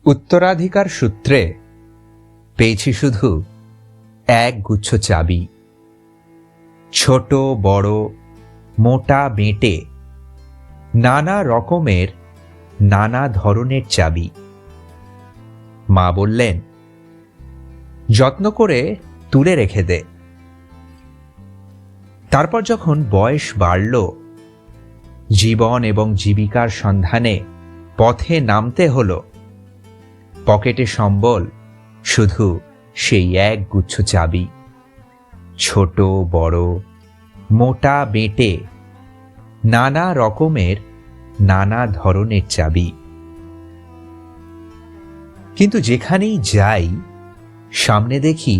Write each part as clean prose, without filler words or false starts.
উত্তরাধিকার সূত্রে পেয়েছি শুধু এক গুচ্ছ চাবি, ছোট বড় মোটা বেঁটে নানা রকমের নানা ধরনের চাবি। মা বললেন, যত্ন করে তুলে রেখে দে। তারপর যখন বয়স বাড়ল, জীবন এবং জীবিকার সন্ধানে পথে নামতে হলো, পকেটে সম্বল শুধু সেই এক গুচ্ছ চাবি, ছোট বড় মোটা বেঁটে নানা রকমের নানা ধরনের চাবি। কিন্তু যেখানেই যাই সামনে দেখি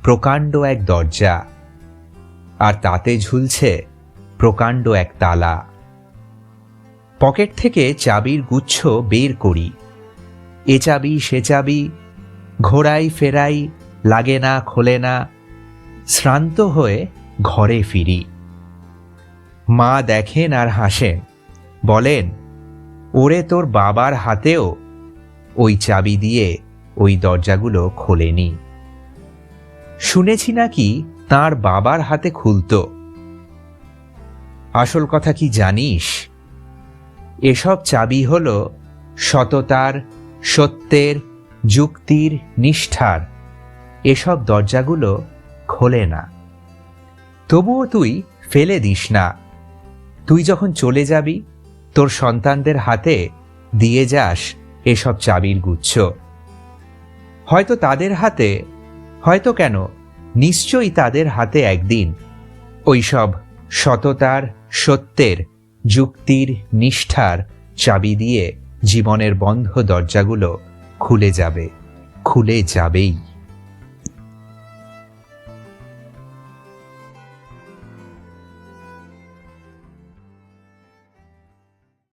প্রকাণ্ড এক দরজা, আর তাতে ঝুলছে প্রকাণ্ড এক তালা। পকেট থেকে চাবির গুচ্ছ বের করি, এ চাবি সে চাবি, ঘোরাই ফেরাই, লাগে না খোলে না। শ্রান্ত হয়ে ঘরে ফিরি। মা দেখেন আর হাসেন, বলেন, ওরে তোর বাবার হাতেও ওই চাবি দিয়ে ওই দরজাগুলো খোলেনি। শুনেছি নাকি তার বাবার হাতে খুলত। আসল কথা কি জানিস? এসব চাবি হলো সততার, সত্যের, যুক্তির, নিষ্ঠার। এসব দরজাগুলো খোলে না। তবুও তুই ফেলে দিস না। তুই যখন চলে যাবি, তোর সন্তানদের হাতে দিয়ে যাস এসব চাবির গুচ্ছ। হয়তো তাদের হাতে, হয়তো কেন, নিশ্চয়ই তাদের হাতে একদিন ওইসব সততার, সত্যের, যুক্তির, নিষ্ঠার চাবি দিয়ে জীবনের বন্ধ দরজাগুলো খুলে যাবে, খুলে যাবেই।